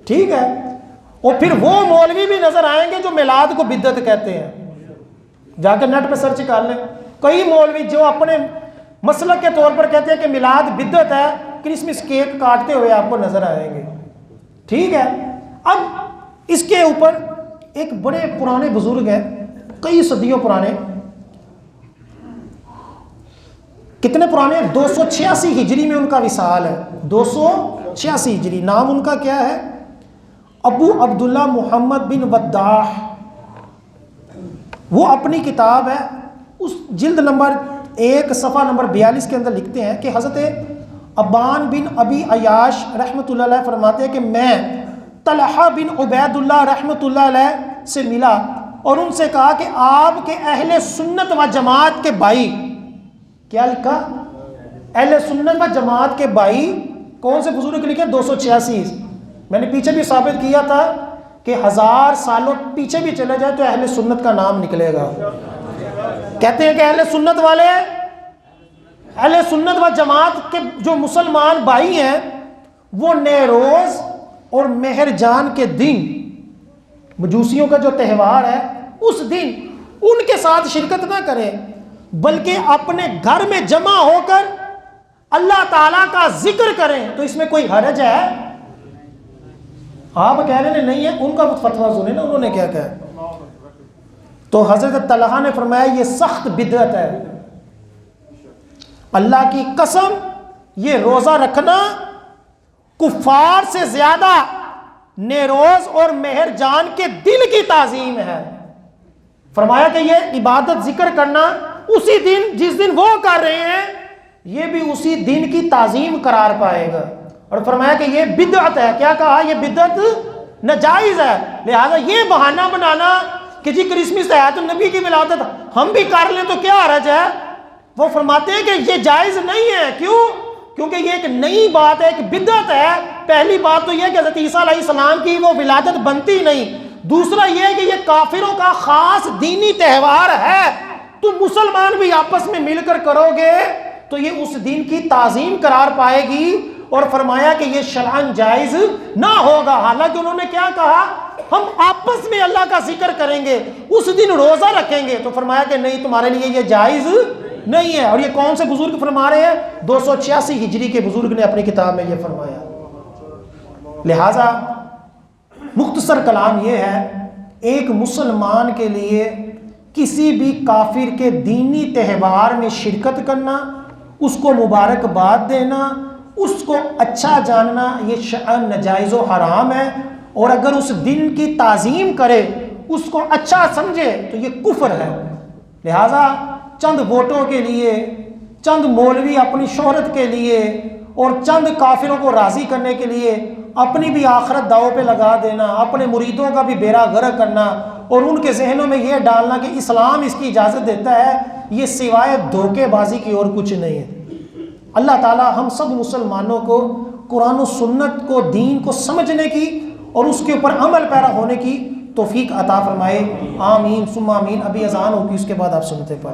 [SPEAKER 1] ٹھیک ہے؟ اور پھر وہ مولوی بھی نظر آئیں گے جو میلاد کو بدعت کہتے ہیں، جا کے نیٹ پہ سرچ کر لیں۔ کئی مولوی جو اپنے مسلک کے طور پر کہتے ہیں کہ میلاد بدعت ہے، کرسمس کیک کاٹتے ہوئے آپ کو نظر آئیں گے، ٹھیک ہے؟ اب اس کے اوپر ایک بڑے پرانے بزرگ ہیں، کئی صدیوں پرانے، کتنے پرانے ہیں؟ 286 ہجری میں ان کا وصال ہے، 286 ہجری۔ نام ان کا کیا ہے؟ ابو عبداللہ محمد بن وداح۔ وہ اپنی کتاب ہے، اس جلد نمبر 1 صفحہ نمبر 42 کے اندر لکھتے ہیں کہ حضرت ابان بن ابی عیاش رحمۃ اللہ علیہ فرماتے ہیں کہ میں طلحہ بن عبید اللہ رحمۃ اللہ علیہ سے ملا اور ان سے کہا کہ آپ کے اہل سنت و جماعت کے بھائی، کیا لکھا؟ اہل سنت و جماعت کے بھائی، کون سے بزرگ لکھے؟ 286۔ میں نے پیچھے بھی ثابت کیا تھا کہ 1000 سالوں پیچھے بھی چلے جائے تو اہل سنت کا نام نکلے گا۔ کہتے ہیں کہ اہل سنت والے، اہل سنت و جماعت کے جو مسلمان بھائی ہیں وہ نیروز اور مہر جان کے دن، مجوسیوں کا جو تہوار ہے اس دن ان کے ساتھ شرکت نہ کریں، بلکہ اپنے گھر میں جمع ہو کر اللہ تعالیٰ کا ذکر کریں۔ تو اس میں کوئی حرج ہے؟ آپ کہہ رہے ہیں نہیں ہے، ان کا فتویٰ سنیں نا انہوں نے کیا کہا۔ تو حضرت طلحہ نے فرمایا یہ سخت بدعت ہے، اللہ کی قسم یہ روزہ رکھنا کفار سے زیادہ نیروز اور مہر جان کے دل کی تعظیم ہے۔ فرمایا کہ یہ عبادت ذکر کرنا اسی دن جس دن وہ کر رہے ہیں، یہ بھی اسی دن کی تعظیم قرار پائے گا۔ اور فرمایا کہ یہ بدعت ہے۔ کیا کہا؟ یہ بدعت ناجائز ہے، لہذا یہ بہانہ بنانا کہ جی کرسمس ہے تو نبی کی ولادت ہم بھی کر لیں تو کیا حرج ہے؟ وہ فرماتے ہیں کہ یہ جائز نہیں ہے۔ کیوں؟ کیونکہ یہ ایک نئی بات ہے، ایک بدعت ہے۔ پہلی بات تو یہ کہ حضرت عیسیٰ علیہ السلام کی وہ ولادت بنتی نہیں، دوسرا یہ کہ یہ کافروں کا خاص دینی تہوار ہے، تو مسلمان بھی آپس میں مل کر کرو گے تو یہ اس دن کی تعظیم قرار پائے گی۔ اور فرمایا کہ یہ شرعاً جائز نہ ہوگا۔ حالانکہ انہوں نے کیا کہا؟ ہم آپس میں اللہ کا ذکر کریں گے، اس دن روزہ رکھیں گے۔ تو فرمایا کہ نہیں، تمہارے لیے یہ جائز نہیں ہے۔ اور یہ کون سے بزرگ فرما رہے ہیں؟ 286 ہجری کے بزرگ نے اپنی کتاب میں یہ فرمایا۔ لہذا مختصر کلام یہ ہے، ایک مسلمان کے لیے کسی بھی کافر کے دینی تہوار میں شرکت کرنا، اس کو مبارکباد دینا، اس کو اچھا جاننا، یہ شرعاً ناجائز و حرام ہے۔ اور اگر اس دن کی تعظیم کرے، اس کو اچھا سمجھے تو یہ کفر ہے۔ لہذا چند ووٹوں کے لیے، چند مولوی اپنی شہرت کے لیے اور چند کافروں کو راضی کرنے کے لیے اپنی بھی آخرت داؤ پہ لگا دینا، اپنے مریدوں کا بھی بیڑا غرق کرنا اور ان کے ذہنوں میں یہ ڈالنا کہ اسلام اس کی اجازت دیتا ہے یہ سوائے دھوکے بازی کی اور کچھ نہیں ہے۔ اللہ تعالی ہم سب مسلمانوں کو قرآن و سنت کو، دین کو سمجھنے کی اور اس کے اوپر عمل پیرا ہونے کی توفیق عطا فرمائے، آمین ثم آمین۔ ابھی اذان ہوگی، اس کے بعد آپ سنتے پڑھیں۔